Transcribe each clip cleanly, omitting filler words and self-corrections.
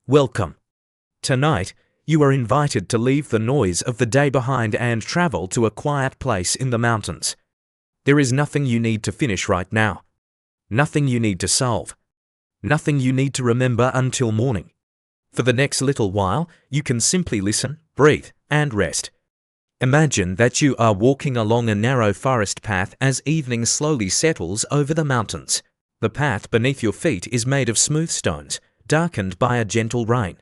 Welcome. Tonight, you are invited to leave the noise of the day behind and travel to a quiet place in the mountains. There is nothing you need to finish right now. Nothing you need to solve. Nothing you need to remember until morning. For the next little while, you can simply listen, breathe, and rest. Imagine that you are walking along a narrow forest path as evening slowly settles over the mountains. The path beneath your feet is made of smooth stones, darkened by a gentle rain.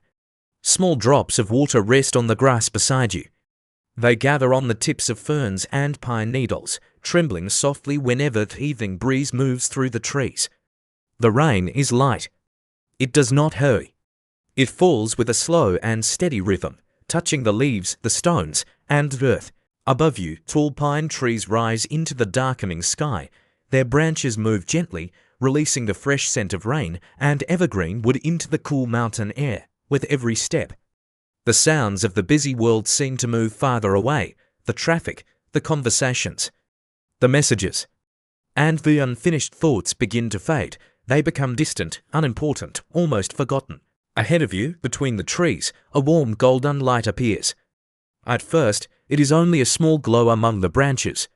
Small drops of water rest on the grass beside you. They gather on the tips of ferns and pine needles, trembling softly whenever the evening breeze moves through the trees. The rain is light. It does not hurry. It falls with a slow and steady rhythm, touching the leaves, the stones, and the earth. Above you, tall pine trees rise into the darkening sky. Their branches move gently, releasing the fresh scent of rain and evergreen wood into the cool mountain air with every step. The sounds of the busy world seem to move farther away, the traffic, the conversations, the messages, and the unfinished thoughts begin to fade. They become distant, unimportant, almost forgotten. Ahead of you, between the trees, a warm golden light appears. At first, it is only a small glow among the branches.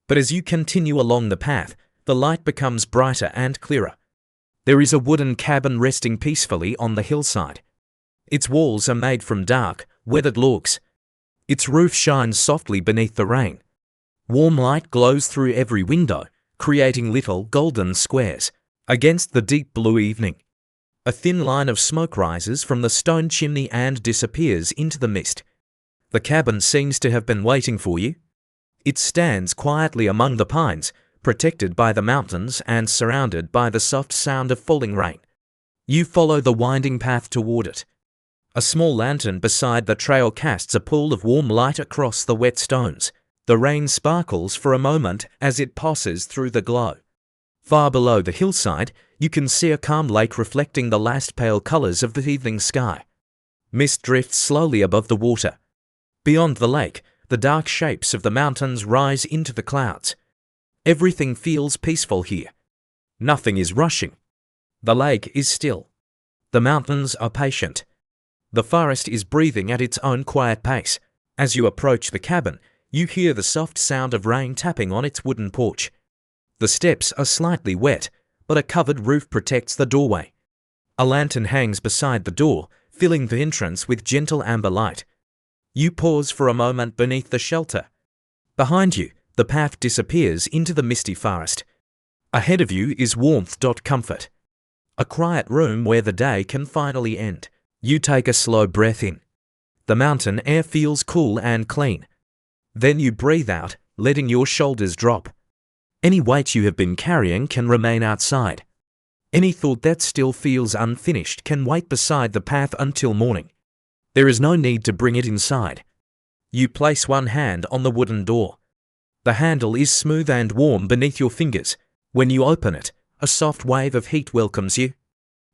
But as you continue along the path, the light becomes brighter and clearer. There is a wooden cabin resting peacefully on the hillside. Its walls are made from dark, weathered logs. Its roof shines softly beneath the rain. Warm light glows through every window, creating little golden squares against the deep blue evening. A thin line of smoke rises from the stone chimney and disappears into the mist. The cabin seems to have been waiting for you. It stands quietly among the pines, protected by the mountains and surrounded by the soft sound of falling rain. You follow the winding path toward it. A small lantern beside the trail casts a pool of warm light across the wet stones. The rain sparkles for a moment as it passes through the glow. Far below the hillside, you can see a calm lake reflecting the last pale colors of the evening sky. Mist drifts slowly above the water. Beyond the lake, the dark shapes of the mountains rise into the clouds. Everything feels peaceful here. Nothing is rushing. The lake is still. The mountains are patient. The forest is breathing at its own quiet pace. As you approach the cabin, you hear the soft sound of rain tapping on its wooden porch. The steps are slightly wet, but a covered roof protects the doorway. A lantern hangs beside the door, filling the entrance with gentle amber light. You pause for a moment beneath the shelter. Behind you, the path disappears into the misty forest. Ahead of you is warmth. Comfort. A quiet room where the day can finally end. You take a slow breath in. The mountain air feels cool and clean. Then you breathe out, letting your shoulders drop. Any weight you have been carrying can remain outside. Any thought that still feels unfinished can wait beside the path until morning. There is no need to bring it inside. You place one hand on the wooden door. The handle is smooth and warm beneath your fingers. When you open it, a soft wave of heat welcomes you.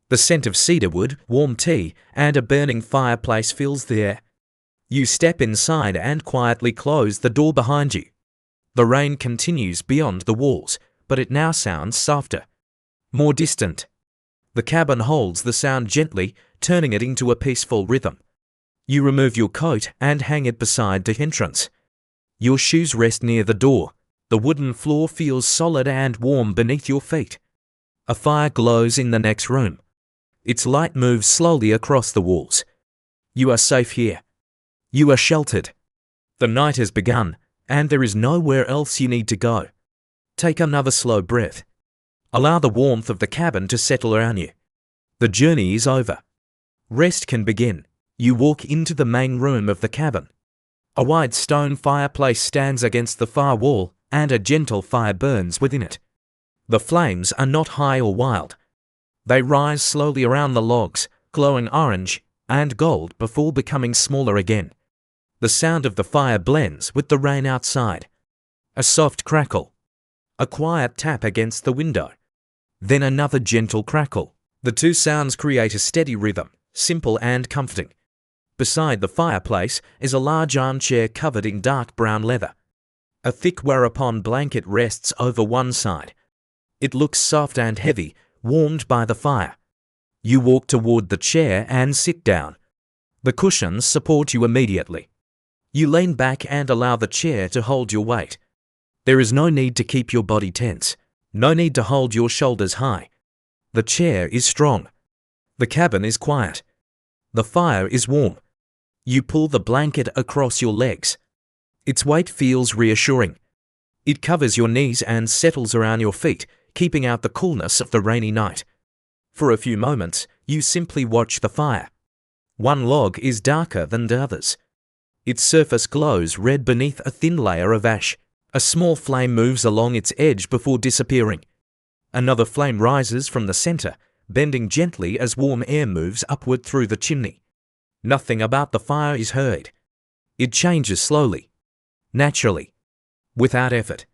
The scent of cedarwood, warm tea, and a burning fireplace fills the air. You step inside and quietly close the door behind you. The rain continues beyond the walls, but it now sounds softer, more distant. The cabin holds the sound gently, turning it into a peaceful rhythm. You remove your coat and hang it beside the entrance. Your shoes rest near the door. The wooden floor feels solid and warm beneath your feet. A fire glows in the next room. Its light moves slowly across the walls. You are safe here. You are sheltered. The night has begun, and there is nowhere else you need to go. Take another slow breath. Allow the warmth of the cabin to settle around you. The journey is over. Rest can begin. You walk into the main room of the cabin. A wide stone fireplace stands against the far wall, and a gentle fire burns within it. The flames are not high or wild. They rise slowly around the logs, glowing orange and gold before becoming smaller again. The sound of the fire blends with the rain outside. A soft crackle. A quiet tap against the window. Then another gentle crackle. The two sounds create a steady rhythm, simple and comforting. Beside the fireplace is a large armchair covered in dark brown leather. A thick whereupon blanket rests over one side. It looks soft and heavy, warmed by the fire. You walk toward the chair and sit down. The cushions support you immediately. You lean back and allow the chair to hold your weight. There is no need to keep your body tense. No need to hold your shoulders high. The chair is strong. The cabin is quiet. The fire is warm. You pull the blanket across your legs. Its weight feels reassuring. It covers your knees and settles around your feet, keeping out the coolness of the rainy night. For a few moments, you simply watch the fire. One log is darker than the others. Its surface glows red beneath a thin layer of ash. A small flame moves along its edge before disappearing. Another flame rises from the center, bending gently as warm air moves upward through the chimney. Nothing about the fire is hurried. It changes slowly, naturally, without effort.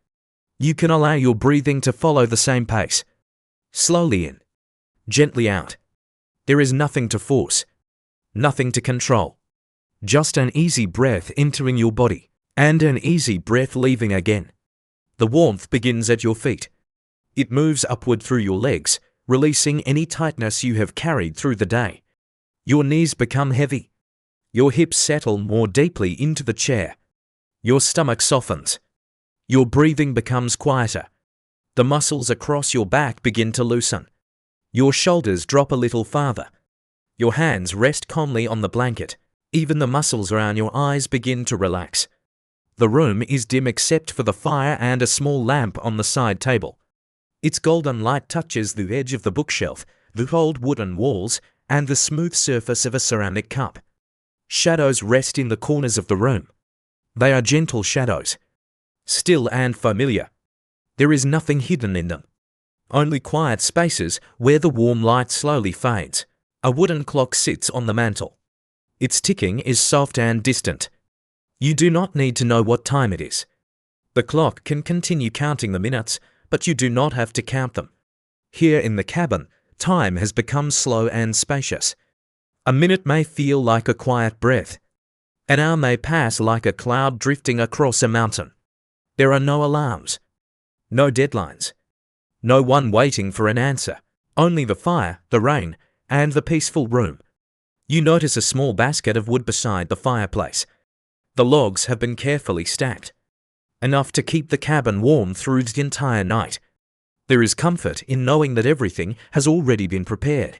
You can allow your breathing to follow the same pace. Slowly in, gently out. There is nothing to force, nothing to control. Just an easy breath entering your body, and an easy breath leaving again. The warmth begins at your feet. It moves upward through your legs, releasing any tightness you have carried through the day. Your knees become heavy. Your hips settle more deeply into the chair. Your stomach softens. Your breathing becomes quieter. The muscles across your back begin to loosen. Your shoulders drop a little farther. Your hands rest calmly on the blanket. Even the muscles around your eyes begin to relax. The room is dim except for the fire and a small lamp on the side table. Its golden light touches the edge of the bookshelf, the old wooden walls, and the smooth surface of a ceramic cup. Shadows rest in the corners of the room. They are gentle shadows, still and familiar. There is nothing hidden in them. Only quiet spaces where the warm light slowly fades. A wooden clock sits on the mantel. Its ticking is soft and distant. You do not need to know what time it is. The clock can continue counting the minutes, but you do not have to count them. Here in the cabin, time has become slow and spacious. A minute may feel like a quiet breath. An hour may pass like a cloud drifting across a mountain. There are no alarms, no deadlines, no one waiting for an answer, only the fire, the rain, and the peaceful room. You notice a small basket of wood beside the fireplace. The logs have been carefully stacked, enough to keep the cabin warm through the entire night. There is comfort in knowing that everything has already been prepared.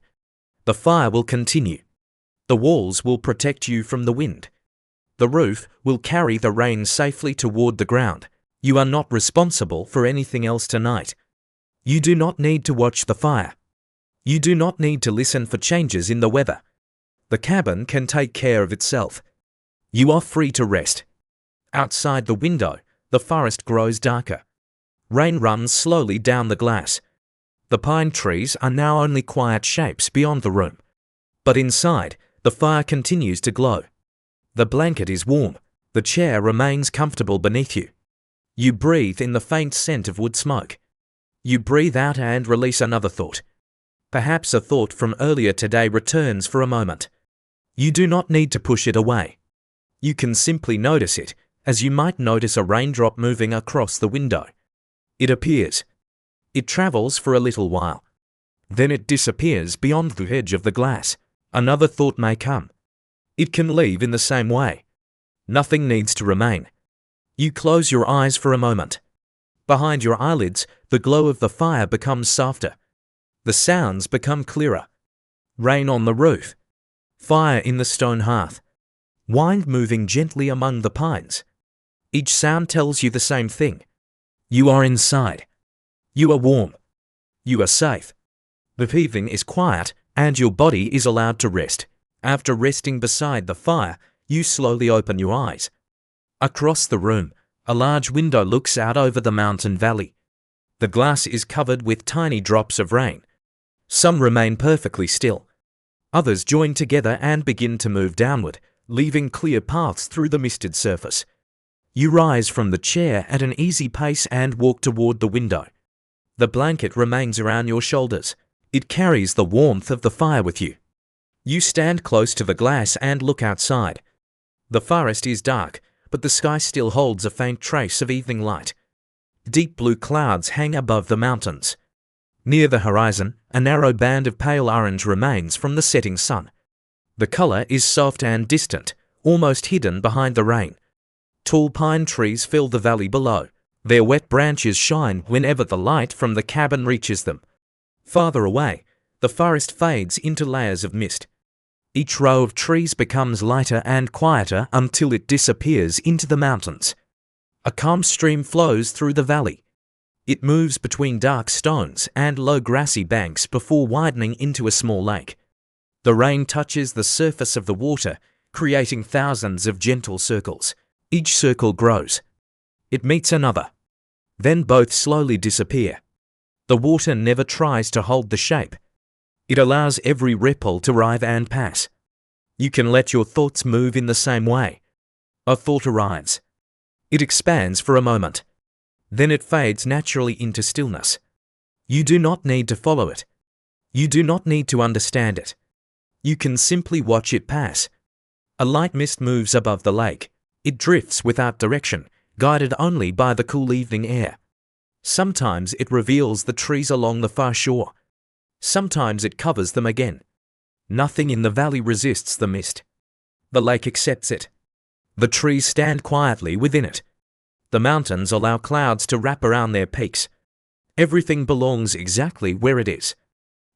The fire will continue. The walls will protect you from the wind. The roof will carry the rain safely toward the ground. You are not responsible for anything else tonight. You do not need to watch the fire. You do not need to listen for changes in the weather. The cabin can take care of itself. You are free to rest. Outside the window, the forest grows darker. Rain runs slowly down the glass. The pine trees are now only quiet shapes beyond the room. But inside, the fire continues to glow. The blanket is warm. The chair remains comfortable beneath you. You breathe in the faint scent of wood smoke. You breathe out and release another thought. Perhaps a thought from earlier today returns for a moment. You do not need to push it away. You can simply notice it, as you might notice a raindrop moving across the window. It appears. It travels for a little while. Then it disappears beyond the edge of the glass. Another thought may come. It can leave in the same way. Nothing needs to remain. You close your eyes for a moment. Behind your eyelids, the glow of the fire becomes softer. The sounds become clearer. Rain on the roof. Fire in the stone hearth. Wind moving gently among the pines. Each sound tells you the same thing. You are inside. You are warm. You are safe. The evening is quiet, and your body is allowed to rest. After resting beside the fire, you slowly open your eyes. Across the room, a large window looks out over the mountain valley. The glass is covered with tiny drops of rain. Some remain perfectly still. Others join together and begin to move downward, leaving clear paths through the misted surface. You rise from the chair at an easy pace and walk toward the window. The blanket remains around your shoulders. It carries the warmth of the fire with you. You stand close to the glass and look outside. The forest is dark, but the sky still holds a faint trace of evening light. Deep blue clouds hang above the mountains. Near the horizon, a narrow band of pale orange remains from the setting sun. The color is soft and distant, almost hidden behind the rain. Tall pine trees fill the valley below. Their wet branches shine whenever the light from the cabin reaches them. Farther away, the forest fades into layers of mist. Each row of trees becomes lighter and quieter until it disappears into the mountains. A calm stream flows through the valley. It moves between dark stones and low grassy banks before widening into a small lake. The rain touches the surface of the water, creating thousands of gentle circles. Each circle grows. It meets another. Then both slowly disappear. The water never tries to hold the shape. It allows every ripple to arrive and pass. You can let your thoughts move in the same way. A thought arrives. It expands for a moment. Then it fades naturally into stillness. You do not need to follow it. You do not need to understand it. You can simply watch it pass. A light mist moves above the lake. It drifts without direction, guided only by the cool evening air. Sometimes it reveals the trees along the far shore. Sometimes it covers them again. Nothing in the valley resists the mist. The lake accepts it. The trees stand quietly within it. The mountains allow clouds to wrap around their peaks. Everything belongs exactly where it is.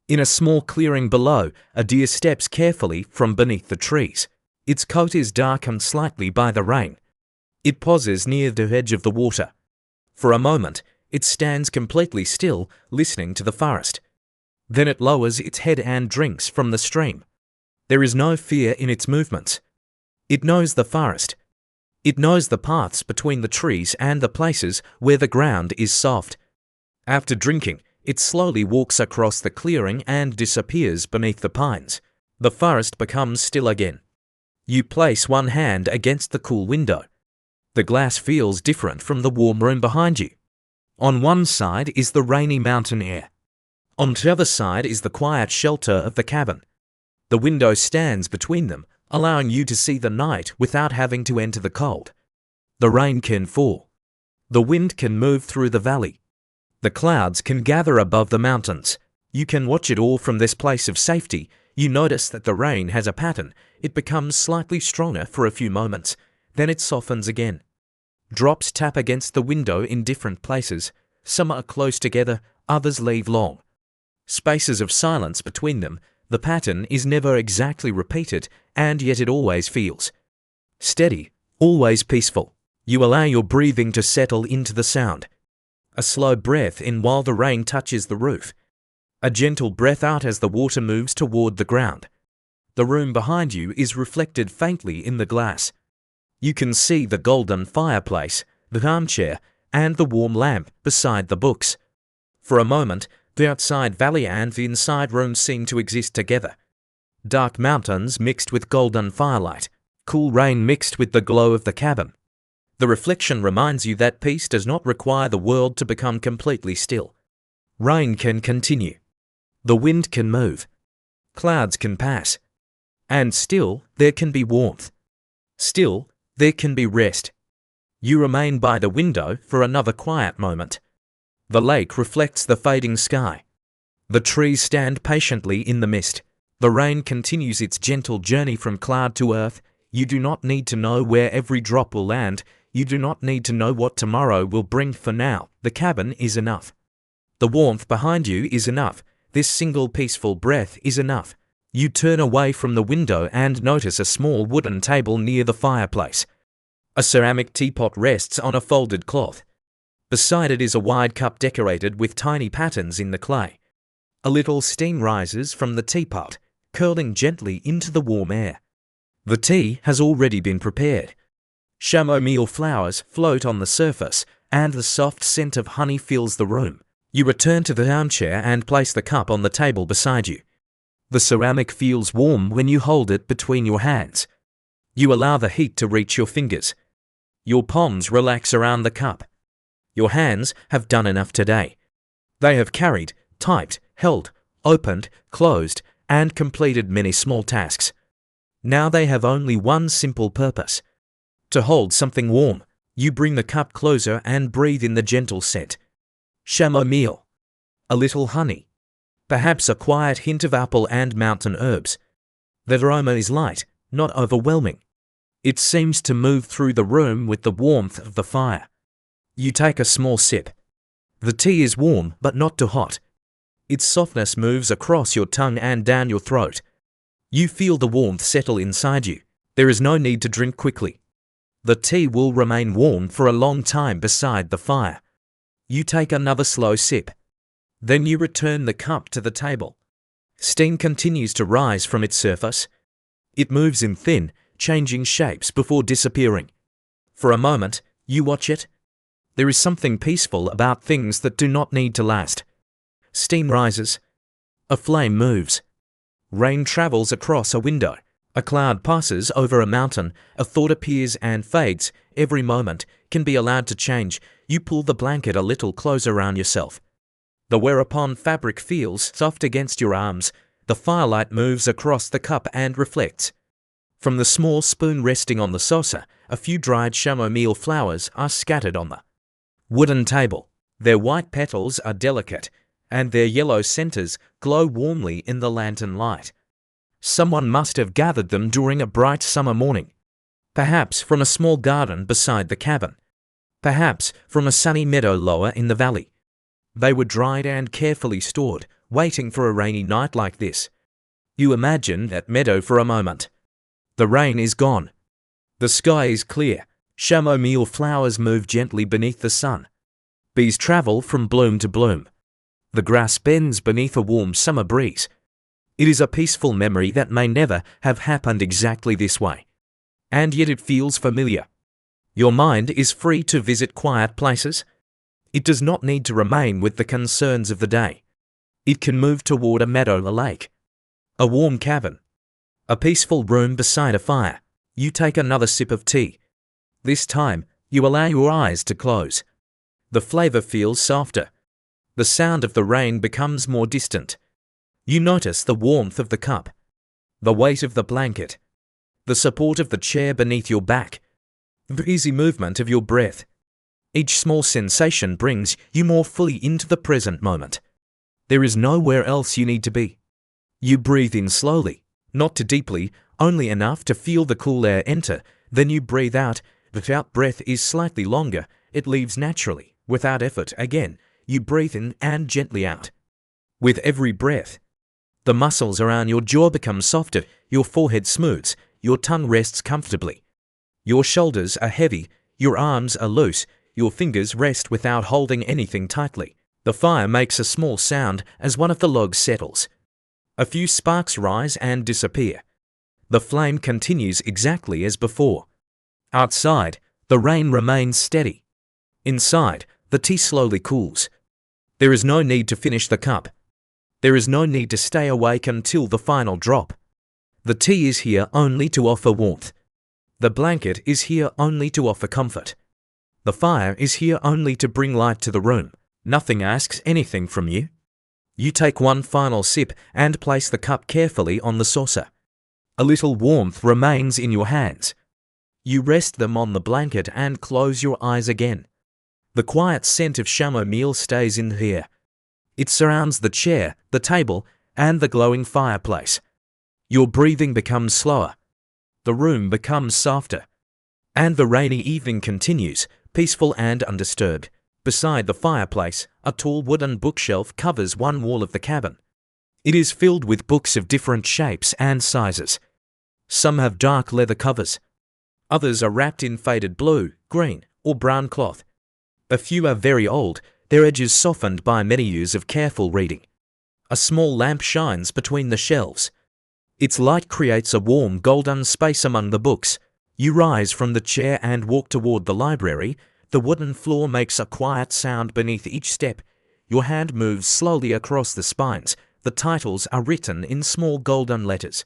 In a small clearing below, a deer steps carefully from beneath the trees. Its coat is darkened slightly by the rain. It pauses near the edge of the water. For a moment, it stands completely still, listening to the forest. Then it lowers its head and drinks from the stream. There is no fear in its movements. It knows the forest. It knows the paths between the trees and the places where the ground is soft. After drinking, it slowly walks across the clearing and disappears beneath the pines. The forest becomes still again. You place one hand against the cool window. The glass feels different from the warm room behind you. On one side is the rainy mountain air. On the other side is the quiet shelter of the cabin. The window stands between them, allowing you to see the night without having to enter the cold. The rain can fall. The wind can move through the valley. The clouds can gather above the mountains. You can watch it all from this place of safety. You notice that the rain has a pattern. It becomes slightly stronger for a few moments. Then it softens again. Drops tap against the window in different places. Some are close together, others leave long spaces of silence between them. The pattern is never exactly repeated, and yet it always feels steady, always peaceful. You allow your breathing to settle into the sound. A slow breath in while the rain touches the roof. A gentle breath out as the water moves toward the ground. The room behind you is reflected faintly in the glass. You can see the golden fireplace, the armchair, and the warm lamp beside the books. For a moment, the outside valley and the inside room seem to exist together. Dark mountains mixed with golden firelight, cool rain mixed with the glow of the cabin. The reflection reminds you that peace does not require the world to become completely still. Rain can continue. The wind can move. Clouds can pass. And still, there can be warmth. Still, there can be rest. You remain by the window for another quiet moment. The lake reflects the fading sky. The trees stand patiently in the mist. The rain continues its gentle journey from cloud to earth. You do not need to know where every drop will land. You do not need to know what tomorrow will bring. For now, the cabin is enough. The warmth behind you is enough. This single peaceful breath is enough. You turn away from the window and notice a small wooden table near the fireplace. A ceramic teapot rests on a folded cloth. Beside it is a wide cup decorated with tiny patterns in the clay. A little steam rises from the teapot, curling gently into the warm air. The tea has already been prepared. Chamomile flowers float on the surface, and the soft scent of honey fills the room. You return to the armchair and place the cup on the table beside you. The ceramic feels warm when you hold it between your hands. You allow the heat to reach your fingers. Your palms relax around the cup. Your hands have done enough today. They have carried, typed, held, opened, closed, and completed many small tasks. Now they have only one simple purpose: to hold something warm. You bring the cup closer and breathe in the gentle scent. Chamomile. A little honey. Perhaps a quiet hint of apple and mountain herbs. The aroma is light, not overwhelming. It seems to move through the room with the warmth of the fire. You take a small sip. The tea is warm but not too hot. Its softness moves across your tongue and down your throat. You feel the warmth settle inside you. There is no need to drink quickly. The tea will remain warm for a long time beside the fire. You take another slow sip. Then you return the cup to the table. Steam continues to rise from its surface. It moves in thin, changing shapes before disappearing. For a moment, you watch it. There is something peaceful about things that do not need to last. Steam rises. A flame moves. Rain travels across a window. A cloud passes over a mountain. A thought appears and fades. Every moment can be allowed to change. You pull the blanket a little closer around yourself. The whereupon fabric feels soft against your arms. The firelight moves across the cup and reflects. From the small spoon resting on the saucer, a few dried chamomile flowers are scattered on the wooden table. Their white petals are delicate, and their yellow centers glow warmly in the lantern light. Someone must have gathered them during a bright summer morning. Perhaps from a small garden beside the cabin. Perhaps from a sunny meadow lower in the valley. They were dried and carefully stored, waiting for a rainy night like this. You imagine that meadow for a moment. The rain is gone. The sky is clear. Chamomile flowers move gently beneath the sun. Bees travel from bloom to bloom. The grass bends beneath a warm summer breeze. It is a peaceful memory that may never have happened exactly this way. And yet it feels familiar. Your mind is free to visit quiet places. It does not need to remain with the concerns of the day. It can move toward a meadow, a lake, a warm cabin, a peaceful room beside a fire. You take another sip of tea. This time, you allow your eyes to close. The flavor feels softer. The sound of the rain becomes more distant. You notice the warmth of the cup, the weight of the blanket, the support of the chair beneath your back, the easy movement of your breath. Each small sensation brings you more fully into the present moment. There is nowhere else you need to be. You breathe in slowly, not too deeply, only enough to feel the cool air enter. Then you breathe out. The out-breath is slightly longer. It leaves naturally, without effort. Again, you breathe in and gently out. With every breath, the muscles around your jaw become softer. Your forehead smooths. Your tongue rests comfortably. Your shoulders are heavy. Your arms are loose. Your fingers rest without holding anything tightly. The fire makes a small sound as one of the logs settles. A few sparks rise and disappear. The flame continues exactly as before. Outside, the rain remains steady. Inside, the tea slowly cools. There is no need to finish the cup. There is no need to stay awake until the final drop. The tea is here only to offer warmth. The blanket is here only to offer comfort. The fire is here only to bring light to the room. Nothing asks anything from you. You take one final sip and place the cup carefully on the saucer. A little warmth remains in your hands. You rest them on the blanket and close your eyes again. The quiet scent of chamomile stays in here. It surrounds the chair, the table, and the glowing fireplace. Your breathing becomes slower. The room becomes softer. And the rainy evening continues, peaceful and undisturbed. Beside the fireplace, a tall wooden bookshelf covers one wall of the cabin. It is filled with books of different shapes and sizes. Some have dark leather covers. Others are wrapped in faded blue, green, or brown cloth. A few are very old, their edges softened by many years of careful reading. A small lamp shines between the shelves. Its light creates a warm golden space among the books. You rise from the chair and walk toward the library. The wooden floor makes a quiet sound beneath each step. Your hand moves slowly across the spines. The titles are written in small golden letters.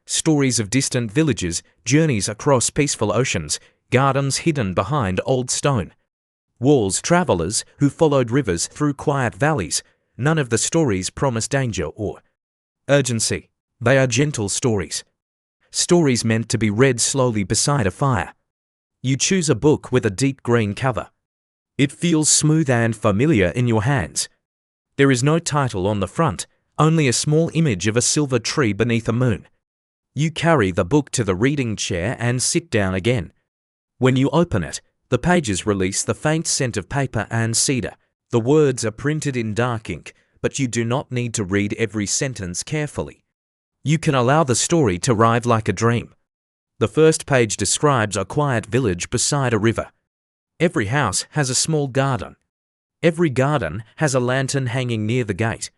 Stories of distant villages, journeys across peaceful oceans, gardens hidden behind old stone walls, travelers who followed rivers through quiet valleys. None of the stories promise danger or urgency. They are gentle stories. Stories meant to be read slowly beside a fire. You choose a book with a deep green cover. It feels smooth and familiar in your hands. There is no title on the front, only a small image of a silver tree beneath a moon. You carry the book to the reading chair and sit down again. When you open it, the pages release the faint scent of paper and cedar. The words are printed in dark ink, but you do not need to read every sentence carefully. You can allow the story to arrive like a dream. The first page describes a quiet village beside a river. Every house has a small garden. Every garden has a lantern hanging near the gate.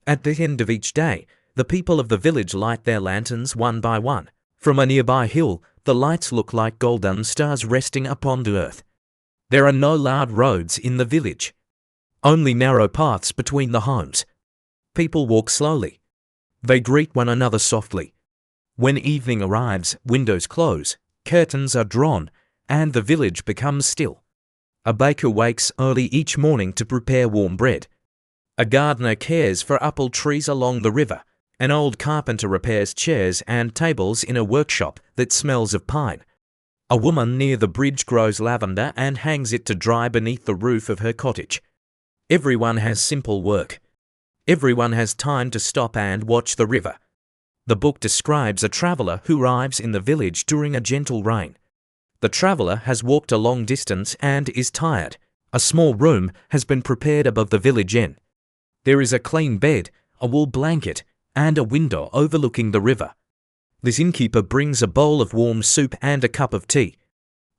At the end of each day, the people of the village light their lanterns one by one. From a nearby hill, the lights look like golden stars resting upon the earth. There are no loud roads in the village. Only narrow paths between the homes. People walk slowly. They greet one another softly. When evening arrives, windows close, curtains are drawn, and the village becomes still. A baker wakes early each morning to prepare warm bread. A gardener cares for apple trees along the river. An old carpenter repairs chairs and tables in a workshop that smells of pine. A woman near the bridge grows lavender and hangs it to dry beneath the roof of her cottage. Everyone has simple work. Everyone has time to stop and watch the river. The book describes a traveller who arrives in the village during a gentle rain. The traveller has walked a long distance and is tired. A small room has been prepared above the village inn. There is a clean bed, a wool blanket, and a window overlooking the river. This innkeeper brings a bowl of warm soup and a cup of tea.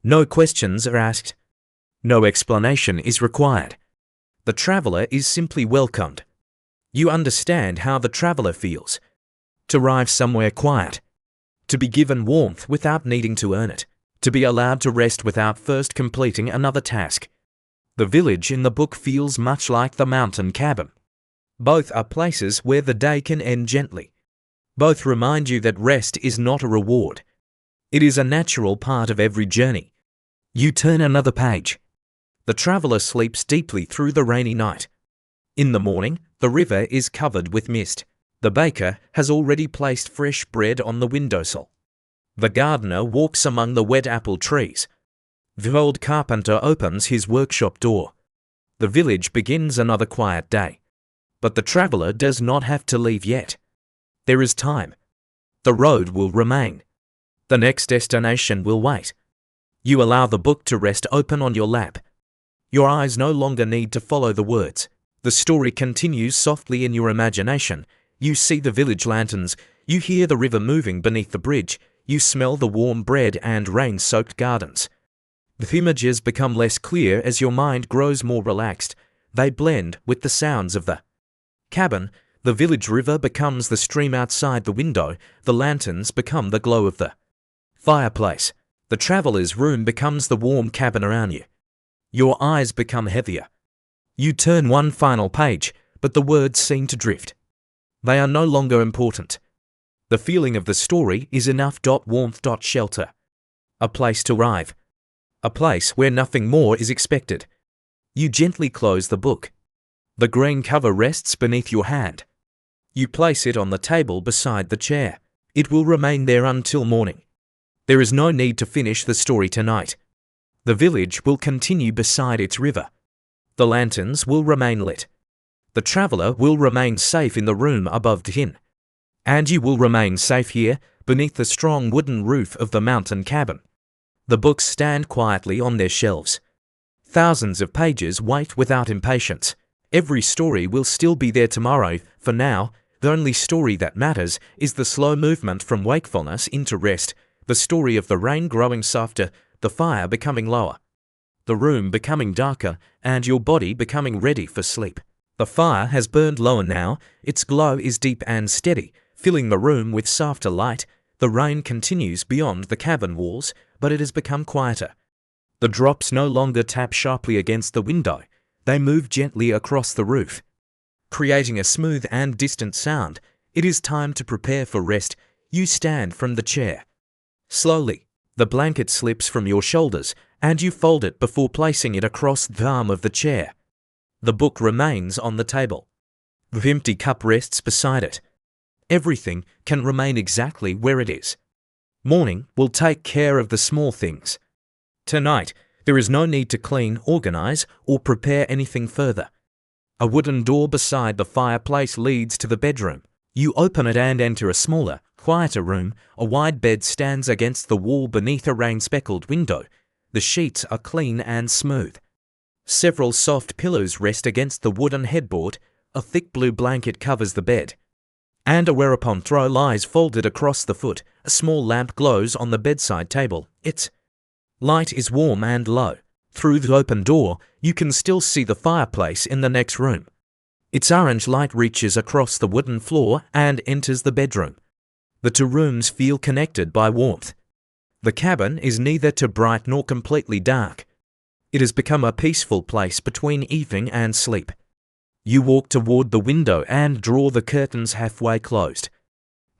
No questions are asked. No explanation is required. The traveller is simply welcomed. You understand how the traveller feels. To arrive somewhere quiet. To be given warmth without needing to earn it. To be allowed to rest without first completing another task. The village in the book feels much like the mountain cabin. Both are places where the day can end gently. Both remind you that rest is not a reward. It is a natural part of every journey. You turn another page. The traveller sleeps deeply through the rainy night. In the morning, the river is covered with mist. The baker has already placed fresh bread on the windowsill. The gardener walks among the wet apple trees. The old carpenter opens his workshop door. The village begins another quiet day. But the traveller does not have to leave yet. There is time. The road will remain. The next destination will wait. You allow the book to rest open on your lap. Your eyes no longer need to follow the words. The story continues softly in your imagination. You see the village lanterns. You hear the river moving beneath the bridge. You smell the warm bread and rain-soaked gardens. The images become less clear as your mind grows more relaxed. They blend with the sounds of the cabin. The village river becomes the stream outside the window. The lanterns become the glow of the fireplace. The traveller's room becomes the warm cabin around you. Your eyes become heavier. You turn one final page, but the words seem to drift. They are no longer important. The feeling of the story is enough. Warmth. Shelter. A place to arrive. A place where nothing more is expected. You gently close the book. The green cover rests beneath your hand. You place it on the table beside the chair. It will remain there until morning. There is no need to finish the story tonight. The village will continue beside its river. The lanterns will remain lit. The traveller will remain safe in the room above the inn. And you will remain safe here, beneath the strong wooden roof of the mountain cabin. The books stand quietly on their shelves. Thousands of pages wait without impatience. Every story will still be there tomorrow. For now, the only story that matters is the slow movement from wakefulness into rest, the story of the rain growing softer, the fire becoming lower, the room becoming darker, and your body becoming ready for sleep. The fire has burned lower now. Its glow is deep and steady, filling the room with softer light. The rain continues beyond the cabin walls, but it has become quieter. The drops no longer tap sharply against the window. They move gently across the roof, creating a smooth and distant sound. It is time to prepare for rest. You stand from the chair. Slowly, the blanket slips from your shoulders, and you fold it before placing it across the arm of the chair. The book remains on the table. The empty cup rests beside it. Everything can remain exactly where it is. Morning will take care of the small things. Tonight, there is no need to clean, organize, or prepare anything further. A wooden door beside the fireplace leads to the bedroom. You open it and enter a smaller, quieter room. A wide bed stands against the wall beneath a rain-speckled window. The sheets are clean and smooth. Several soft pillows rest against the wooden headboard. A thick blue blanket covers the bed, and a whereupon throw lies folded across the foot. A small lamp glows on the bedside table. Its light is warm and low. Through the open door, you can still see the fireplace in the next room. Its orange light reaches across the wooden floor and enters the bedroom. The two rooms feel connected by warmth. The cabin is neither too bright nor completely dark. It has become a peaceful place between evening and sleep. You walk toward the window and draw the curtains halfway closed.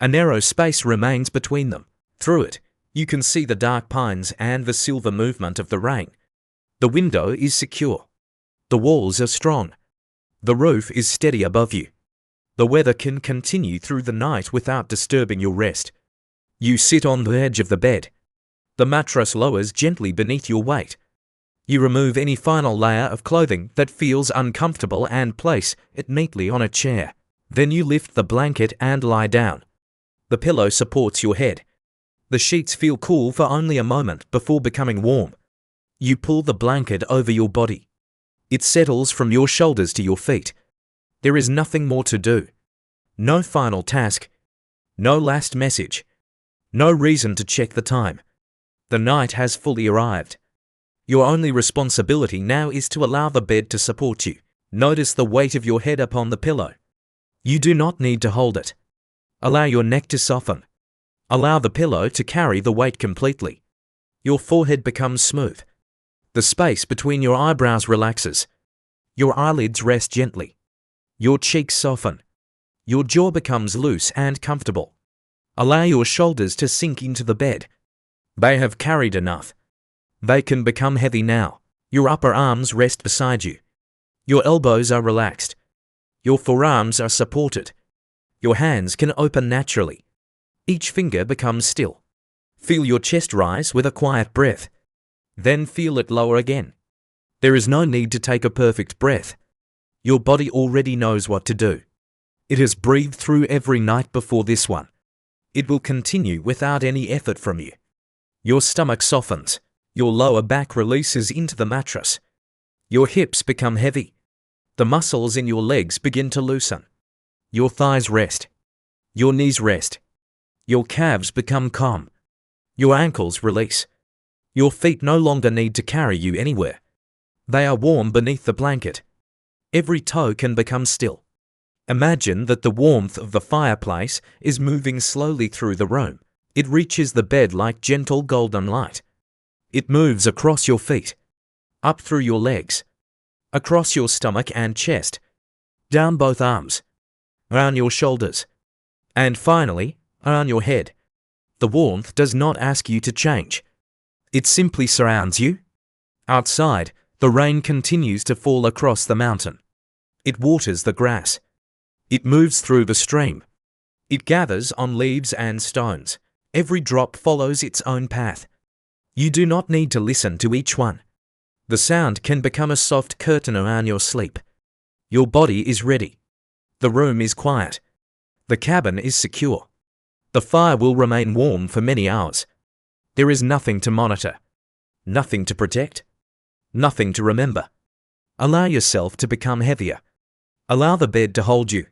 A narrow space remains between them. Through it, you can see the dark pines and the silver movement of the rain. The window is secure. The walls are strong. The roof is steady above you. The weather can continue through the night without disturbing your rest. You sit on the edge of the bed. The mattress lowers gently beneath your weight. You remove any final layer of clothing that feels uncomfortable and place it neatly on a chair. Then you lift the blanket and lie down. The pillow supports your head. The sheets feel cool for only a moment before becoming warm. You pull the blanket over your body. It settles from your shoulders to your feet. There is nothing more to do. No final task. No last message. No reason to check the time. The night has fully arrived. Your only responsibility now is to allow the bed to support you. Notice the weight of your head upon the pillow. You do not need to hold it. Allow your neck to soften. Allow the pillow to carry the weight completely. Your forehead becomes smooth. The space between your eyebrows relaxes. Your eyelids rest gently. Your cheeks soften. Your jaw becomes loose and comfortable. Allow your shoulders to sink into the bed. They have carried enough. They can become heavy now. Your upper arms rest beside you. Your elbows are relaxed. Your forearms are supported. Your hands can open naturally. Each finger becomes still. Feel your chest rise with a quiet breath. Then feel it lower again. There is no need to take a perfect breath. Your body already knows what to do. It has breathed through every night before this one. It will continue without any effort from you. Your stomach softens. Your lower back releases into the mattress. Your hips become heavy. The muscles in your legs begin to loosen. Your thighs rest. Your knees rest. Your calves become calm. Your ankles release. Your feet no longer need to carry you anywhere. They are warm beneath the blanket. Every toe can become still. Imagine that the warmth of the fireplace is moving slowly through the room. It reaches the bed like gentle golden light. It moves across your feet, up through your legs, across your stomach and chest, down both arms, around your shoulders, and finally, around your head. The warmth does not ask you to change. It simply surrounds you. Outside, the rain continues to fall across the mountain. It waters the grass. It moves through the stream. It gathers on leaves and stones. Every drop follows its own path. You do not need to listen to each one. The sound can become a soft curtain around your sleep. Your body is ready. The room is quiet. The cabin is secure. The fire will remain warm for many hours. There is nothing to monitor, nothing to protect, nothing to remember. Allow yourself to become heavier. Allow the bed to hold you.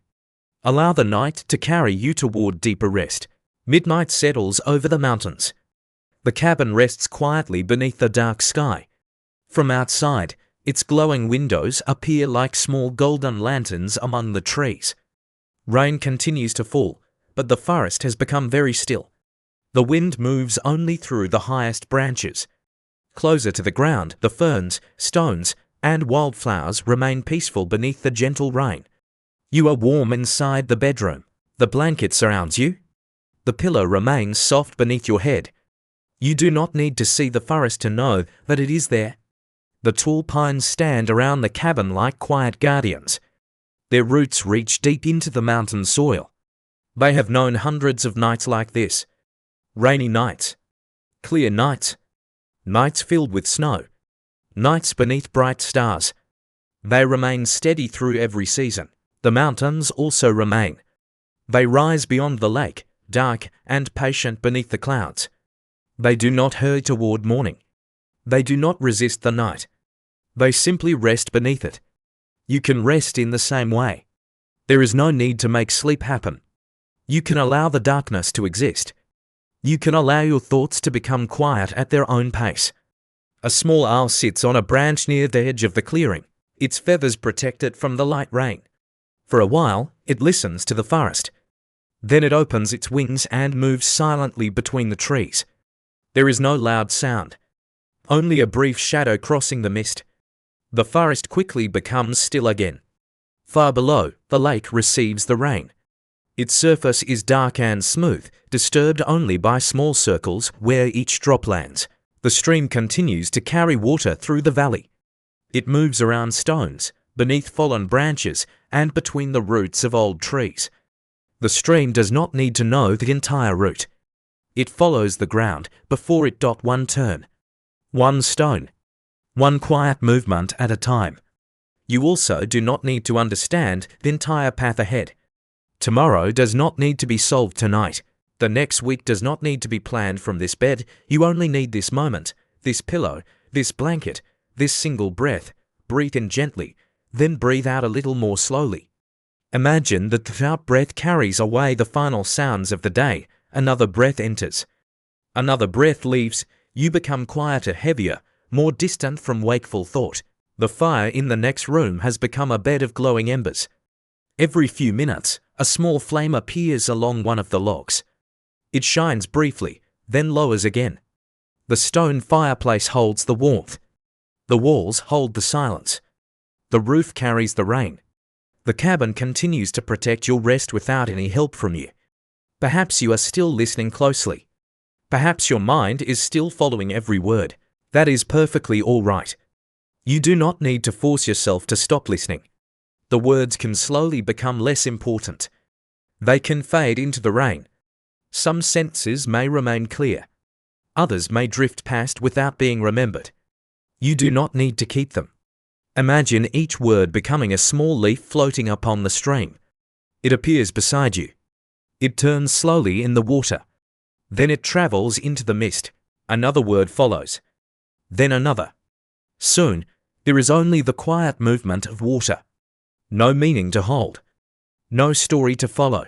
Allow the night to carry you toward deeper rest. Midnight settles over the mountains. The cabin rests quietly beneath the dark sky. From outside, its glowing windows appear like small golden lanterns among the trees. Rain continues to fall, but the forest has become very still. The wind moves only through the highest branches. Closer to the ground, the ferns, stones, and wildflowers remain peaceful beneath the gentle rain. You are warm inside the bedroom. The blanket surrounds you. The pillow remains soft beneath your head. You do not need to see the forest to know that it is there. The tall pines stand around the cabin like quiet guardians. Their roots reach deep into the mountain soil. They have known hundreds of nights like this. Rainy nights. Clear nights. Nights filled with snow. Nights beneath bright stars. They remain steady through every season. The mountains also remain. They rise beyond the lake, dark and patient beneath the clouds. They do not hurry toward morning. They do not resist the night. They simply rest beneath it. You can rest in the same way. There is no need to make sleep happen. You can allow the darkness to exist. You can allow your thoughts to become quiet at their own pace. A small owl sits on a branch near the edge of the clearing. Its feathers protect it from the light rain. For a while, it listens to the forest. Then it opens its wings and moves silently between the trees. There is no loud sound. Only a brief shadow crossing the mist. The forest quickly becomes still again. Far below, the lake receives the rain. Its surface is dark and smooth, disturbed only by small circles where each drop lands. The stream continues to carry water through the valley. It moves around stones, beneath fallen branches, and between the roots of old trees. The stream does not need to know the entire route. It follows the ground before it dot one turn. One stone. One quiet movement at a time. You also do not need to understand the entire path ahead. Tomorrow does not need to be solved tonight. The next week does not need to be planned from this bed. You only need this moment, this pillow, this blanket, this single breath. Breathe in gently, then breathe out a little more slowly. Imagine that the out breath carries away the final sounds of the day. Another breath enters. Another breath leaves. You become quieter, heavier, more distant from wakeful thought. The fire in the next room has become a bed of glowing embers. Every few minutes, a small flame appears along one of the logs. It shines briefly, then lowers again. The stone fireplace holds the warmth. The walls hold the silence. The roof carries the rain. The cabin continues to protect your rest without any help from you. Perhaps you are still listening closely. Perhaps your mind is still following every word. That is perfectly all right. You do not need to force yourself to stop listening. The words can slowly become less important. They can fade into the rain. Some sentences may remain clear. Others may drift past without being remembered. You do not need to keep them. Imagine each word becoming a small leaf floating upon the stream. It appears beside you. It turns slowly in the water. Then it travels into the mist. Another word follows. Then another. Soon, there is only the quiet movement of water. No meaning to hold. No story to follow.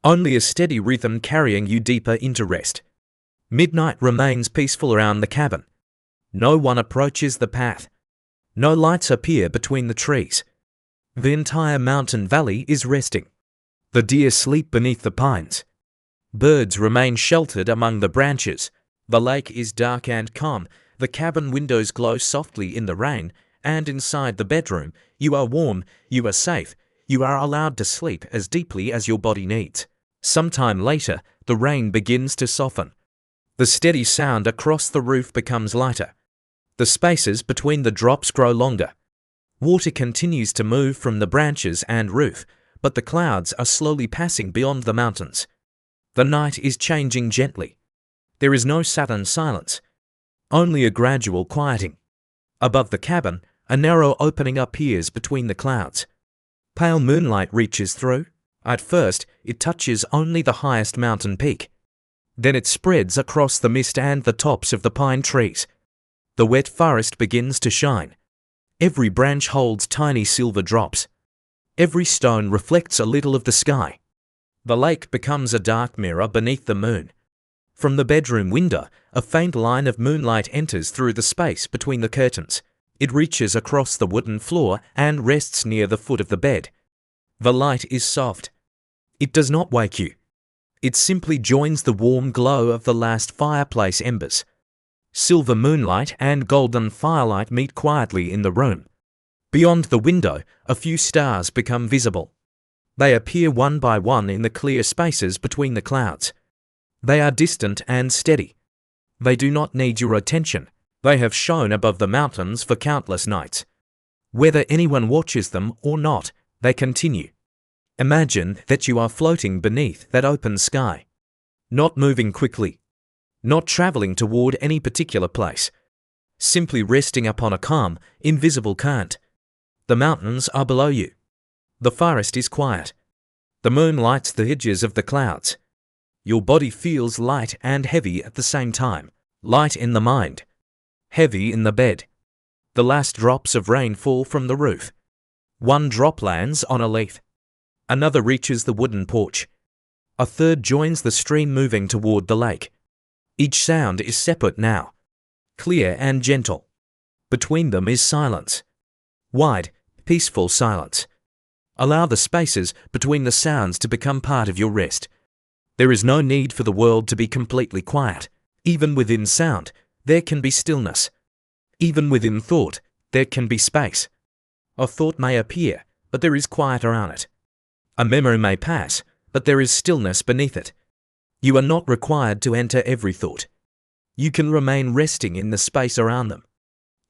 Only a steady rhythm carrying you deeper into rest. Midnight remains peaceful around the cabin. No one approaches the path. No lights appear between the trees. The entire mountain valley is resting. The deer sleep beneath the pines. Birds remain sheltered among the branches. The lake is dark and calm. The cabin windows glow softly in the rain, and inside the bedroom, you are warm, you are safe, you are allowed to sleep as deeply as your body needs. Sometime later, the rain begins to soften. The steady sound across the roof becomes lighter. The spaces between the drops grow longer. Water continues to move from the branches and roof, but the clouds are slowly passing beyond the mountains. The night is changing gently. There is no sudden silence, only a gradual quieting. Above the cabin, a narrow opening appears between the clouds. Pale moonlight reaches through. At first, it touches only the highest mountain peak. Then it spreads across the mist and the tops of the pine trees. The wet forest begins to shine. Every branch holds tiny silver drops. Every stone reflects a little of the sky. The lake becomes a dark mirror beneath the moon. From the bedroom window, a faint line of moonlight enters through the space between the curtains. It reaches across the wooden floor and rests near the foot of the bed. The light is soft. It does not wake you. It simply joins the warm glow of the last fireplace embers. Silver moonlight and golden firelight meet quietly in the room. Beyond the window, a few stars become visible. They appear one by one in the clear spaces between the clouds. They are distant and steady. They do not need your attention. They have shone above the mountains for countless nights. Whether anyone watches them or not, they continue. Imagine that you are floating beneath that open sky, not moving quickly, not traveling toward any particular place, simply resting upon a calm, invisible current. The mountains are below you. The forest is quiet. The moon lights the edges of the clouds. Your body feels light and heavy at the same time. Light in the mind. Heavy in the bed. The last drops of rain fall from the roof. One drop lands on a leaf. Another reaches the wooden porch. A third joins the stream moving toward the lake. Each sound is separate now. Clear and gentle. Between them is silence. Wide, peaceful silence. Allow the spaces between the sounds to become part of your rest. There is no need for the world to be completely quiet. Even within sound, there can be stillness. Even within thought, there can be space. A thought may appear, but there is quiet around it. A memory may pass, but there is stillness beneath it. You are not required to enter every thought. You can remain resting in the space around them.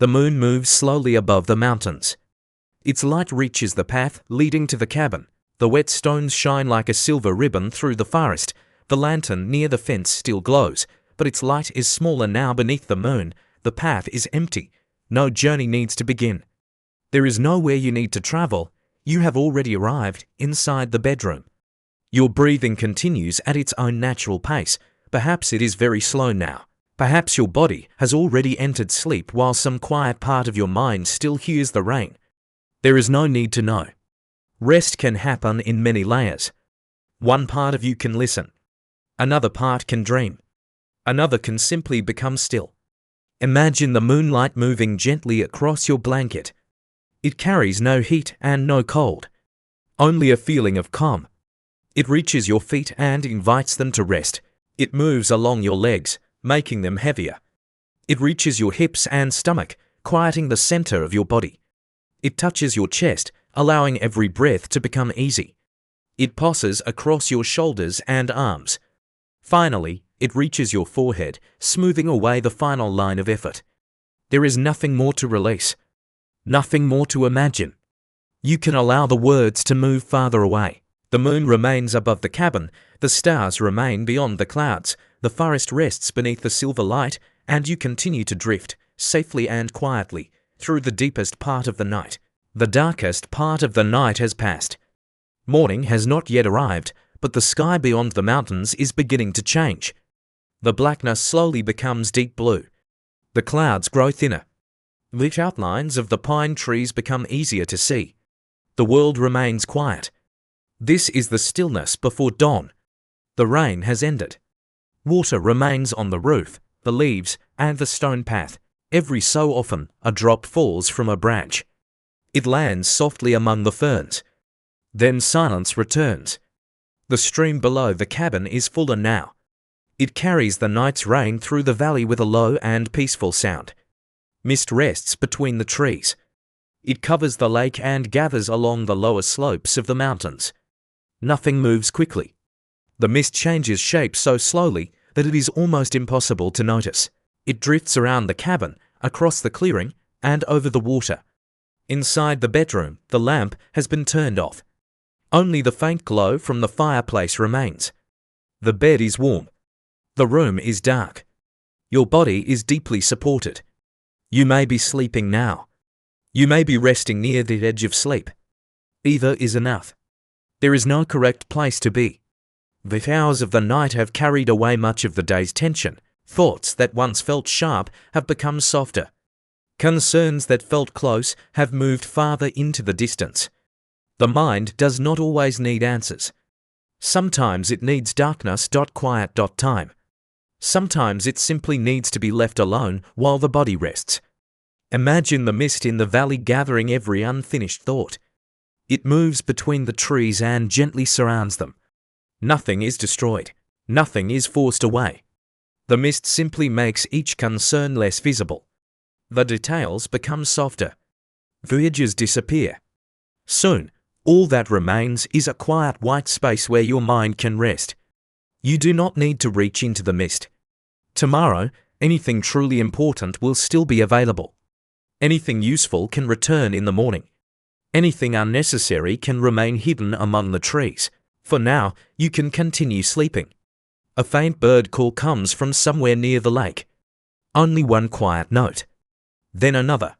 The moon moves slowly above the mountains. Its light reaches the path leading to the cabin. The wet stones shine like a silver ribbon through the forest. The lantern near the fence still glows, but its light is smaller now beneath the moon. The path is empty. No journey needs to begin. There is nowhere you need to travel. You have already arrived inside the bedroom. Your breathing continues at its own natural pace. Perhaps it is very slow now. Perhaps your body has already entered sleep while some quiet part of your mind still hears the rain. There is no need to know. Rest can happen in many layers. One part of you can listen. Another part can dream. Another can simply become still. Imagine the moonlight moving gently across your blanket. It carries no heat and no cold. Only a feeling of calm. It reaches your feet and invites them to rest. It moves along your legs, making them heavier. It reaches your hips and stomach, quieting the center of your body. It touches your chest, allowing every breath to become easy. It passes across your shoulders and arms. Finally, it reaches your forehead, smoothing away the final line of effort. There is nothing more to release. Nothing more to imagine. You can allow the words to move farther away. The moon remains above the cabin. The stars remain beyond the clouds. The forest rests beneath the silver light, and you continue to drift, safely and quietly, through the deepest part of the night. The darkest part of the night has passed. Morning has not yet arrived, but the sky beyond the mountains is beginning to change. The blackness slowly becomes deep blue. The clouds grow thinner. The outlines of the pine trees become easier to see. The world remains quiet. This is the stillness before dawn. The rain has ended. Water remains on the roof, the leaves, and the stone path. Every so often, a drop falls from a branch. It lands softly among the ferns. Then silence returns. The stream below the cabin is fuller now. It carries the night's rain through the valley with a low and peaceful sound. Mist rests between the trees. It covers the lake and gathers along the lower slopes of the mountains. Nothing moves quickly. The mist changes shape so slowly that it is almost impossible to notice. It drifts around the cabin, across the clearing, and over the water. Inside the bedroom, the lamp has been turned off. Only the faint glow from the fireplace remains. The bed is warm. The room is dark. Your body is deeply supported. You may be sleeping now. You may be resting near the edge of sleep. Either is enough. There is no correct place to be. The hours of the night have carried away much of the day's tension. Thoughts that once felt sharp have become softer. Concerns that felt close have moved farther into the distance. The mind does not always need answers. Sometimes it needs darkness. Quiet. Time. Sometimes it simply needs to be left alone while the body rests. Imagine the mist in the valley gathering every unfinished thought. It moves between the trees and gently surrounds them. Nothing is destroyed. Nothing is forced away. The mist simply makes each concern less visible. The details become softer. The edges disappear. Soon, all that remains is a quiet white space where your mind can rest. You do not need to reach into the mist. Tomorrow, anything truly important will still be available. Anything useful can return in the morning. Anything unnecessary can remain hidden among the trees. For now, you can continue sleeping. A faint bird call comes from somewhere near the lake. Only one quiet note. Then another.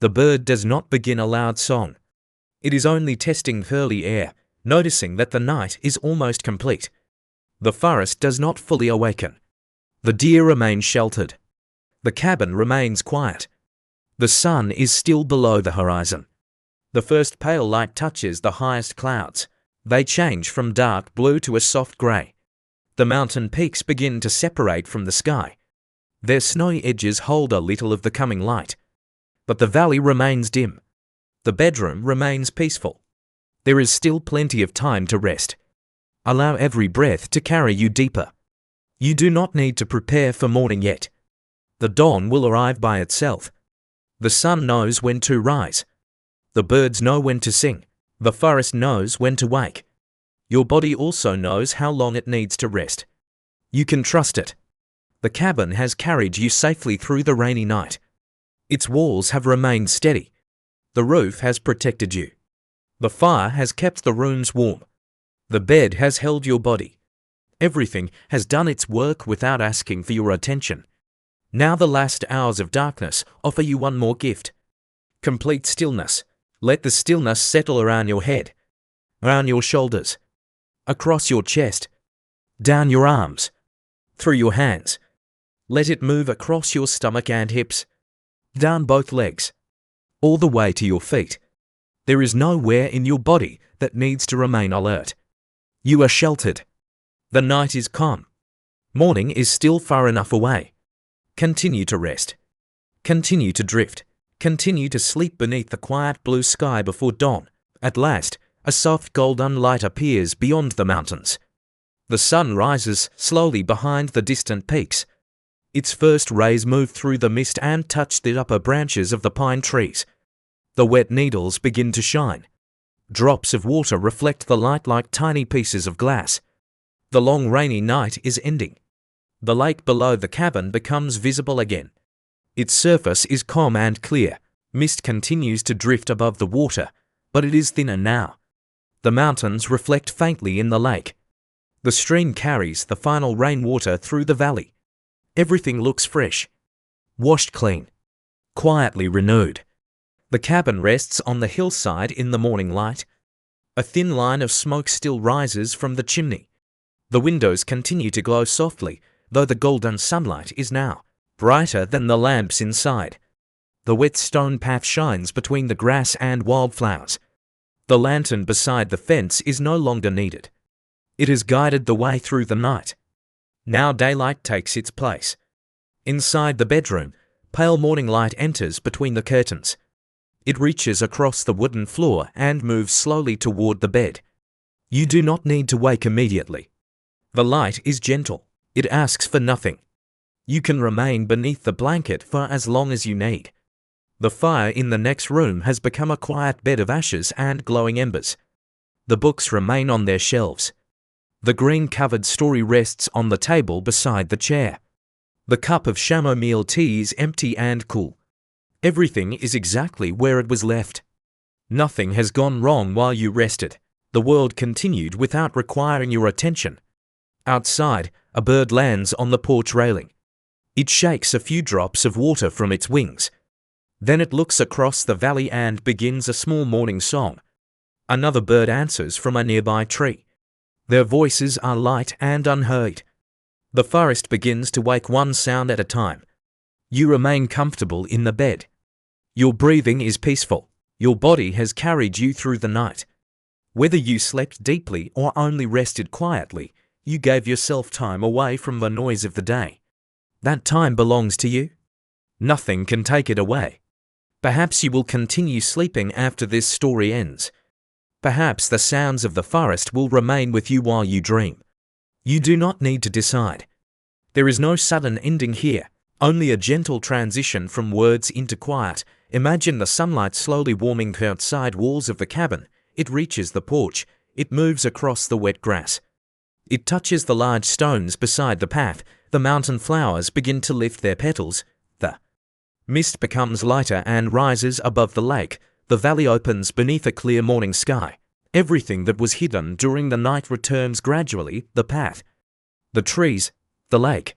The bird does not begin a loud song. It is only testing early air, noticing that the night is almost complete. The forest does not fully awaken. The deer remains sheltered. The cabin remains quiet. The sun is still below the horizon. The first pale light touches the highest clouds. They change from dark blue to a soft grey. The mountain peaks begin to separate from the sky. Their snowy edges hold a little of the coming light. But the valley remains dim. The bedroom remains peaceful. There is still plenty of time to rest. Allow every breath to carry you deeper. You do not need to prepare for morning yet. The dawn will arrive by itself. The sun knows when to rise. The birds know when to sing. The forest knows when to wake. Your body also knows how long it needs to rest. You can trust it. The cabin has carried you safely through the rainy night. Its walls have remained steady. The roof has protected you. The fire has kept the rooms warm. The bed has held your body. Everything has done its work without asking for your attention. Now the last hours of darkness offer you one more gift. Complete stillness. Let the stillness settle around your head, around your shoulders, across your chest, down your arms, through your hands. Let it move across your stomach and hips, down both legs, all the way to your feet. There is nowhere in your body that needs to remain alert. You are sheltered. The night is calm. Morning is still far enough away. Continue to rest. Continue to drift. Continue to sleep beneath the quiet blue sky before dawn. At last, a soft golden light appears beyond the mountains. The sun rises slowly behind the distant peaks. Its first rays move through the mist and touch the upper branches of the pine trees. The wet needles begin to shine. Drops of water reflect the light like tiny pieces of glass. The long rainy night is ending. The lake below the cabin becomes visible again. Its surface is calm and clear. Mist continues to drift above the water, but it is thinner now. The mountains reflect faintly in the lake. The stream carries the final rainwater through the valley. Everything looks fresh, washed clean, quietly renewed. The cabin rests on the hillside in the morning light. A thin line of smoke still rises from the chimney. The windows continue to glow softly, though the golden sunlight is now brighter than the lamps inside. The wet stone path shines between the grass and wildflowers. The lantern beside the fence is no longer needed. It has guided the way through the night. Now daylight takes its place. Inside the bedroom, pale morning light enters between the curtains. It reaches across the wooden floor and moves slowly toward the bed. You do not need to wake immediately. The light is gentle. It asks for nothing. You can remain beneath the blanket for as long as you need. The fire in the next room has become a quiet bed of ashes and glowing embers. The books remain on their shelves. The green-covered story rests on the table beside the chair. The cup of chamomile tea is empty and cool. Everything is exactly where it was left. Nothing has gone wrong while you rested. The world continued without requiring your attention. Outside, a bird lands on the porch railing. It shakes a few drops of water from its wings. Then it looks across the valley and begins a small morning song. Another bird answers from a nearby tree. Their voices are light and unhurried. The forest begins to wake one sound at a time. You remain comfortable in the bed. Your breathing is peaceful. Your body has carried you through the night. Whether you slept deeply or only rested quietly, you gave yourself time away from the noise of the day. That time belongs to you. Nothing can take it away. Perhaps you will continue sleeping after this story ends. Perhaps the sounds of the forest will remain with you while you dream. You do not need to decide. There is no sudden ending here, only a gentle transition from words into quiet. Imagine the sunlight slowly warming the outside walls of the cabin. It reaches the porch. It moves across the wet grass. It touches the large stones beside the path. The mountain flowers begin to lift their petals. The mist becomes lighter and rises above the lake. The valley opens beneath a clear morning sky. Everything that was hidden during the night returns gradually. The path, the trees, the lake,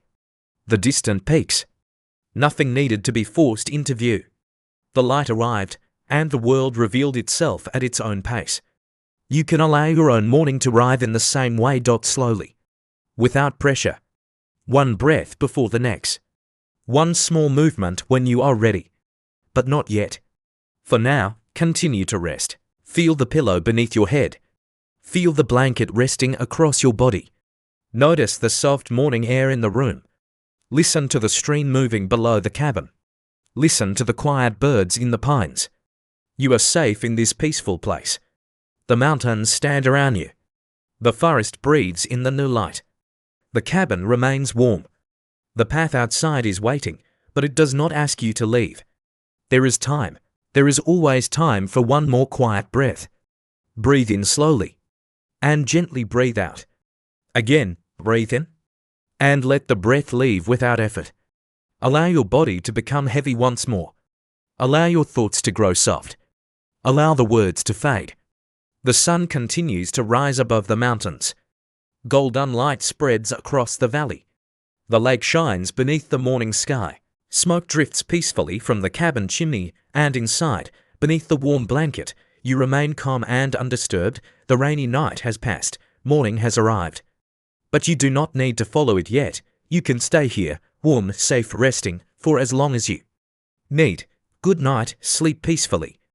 the distant peaks. Nothing needed to be forced into view. The light arrived, and the world revealed itself at its own pace. You can allow your own morning to arrive in the same way. Slowly. Without pressure. One breath before the next. One small movement when you are ready. But not yet. For now, continue to rest. Feel the pillow beneath your head. Feel the blanket resting across your body. Notice the soft morning air in the room. Listen to the stream moving below the cabin. Listen to the quiet birds in the pines. You are safe in this peaceful place. The mountains stand around you. The forest breathes in the new light. The cabin remains warm. The path outside is waiting, but it does not ask you to leave. There is time. There is always time for one more quiet breath. Breathe in slowly. And gently breathe out. Again, breathe in. And let the breath leave without effort. Allow your body to become heavy once more. Allow your thoughts to grow soft. Allow the words to fade. The sun continues to rise above the mountains. Golden light spreads across the valley. The lake shines beneath the morning sky. Smoke drifts peacefully from the cabin chimney, and inside, beneath the warm blanket, you remain calm and undisturbed. The rainy night has passed. Morning has arrived. But you do not need to follow it yet. You can stay here, warm, safe, resting, for as long as you need. Good night, sleep peacefully.